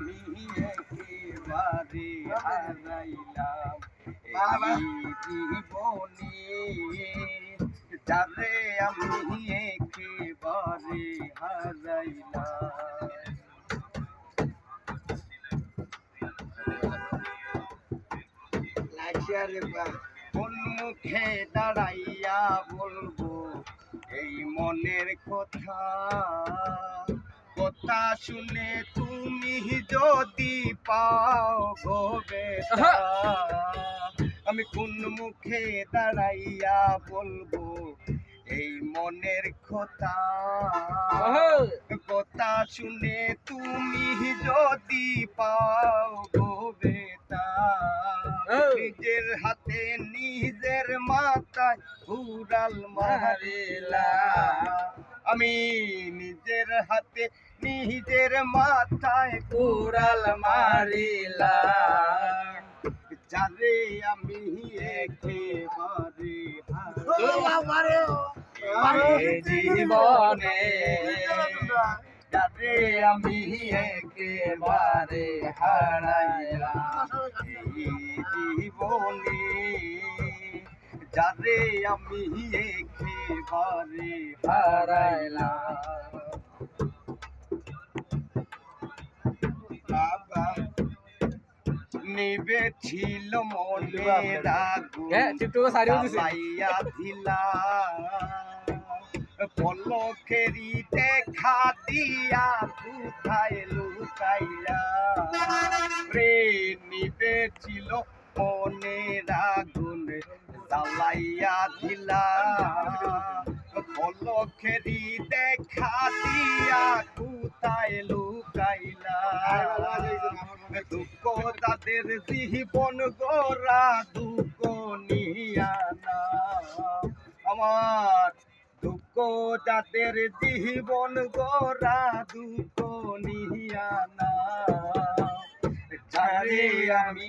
আমি একেবারে হারাইলাম এই জীবনে, যারে আমি একেবারে হারাইলাম। কোন মুখে দাঁড়াইয়া বলবো এই মনের কথা, কথা শুনে তুমি যদি পাও গো বেটা, আমি কোন মুখে দাঁড়াইয়া বলবো এই মনের কথা, কথা শুনে তুমি যদি পাও গো বেটা, নিজের হাতে নিজের মাথায় উড়াল মারিলা, আমি নিজের হাতে নিজের মাথায় উড়াল মারিলা, যারে আমি একেবারে জীবনে, যারে আমি একেবারে হারাইলাম এই জীবনে, যারে আমি একেবারে হারাইলাম। নিবে ছিল মনের আগুন জ্বালাইয়া দিলা, পলকেরই দেখা দিয়া কোথায় লুকাইলা, রে নিবে ছিল মনের আগুন জ্বালাইয়া দিলা, পলকেরই দেখা দিয়া কোথায় লুকাইলা, দুঃখ তাদের জীবন গোরা দুঃখ নিয়া না, আমার দুঃখ যাদের জীবন গোরা দুঃখ নিয়া না, যারে আমি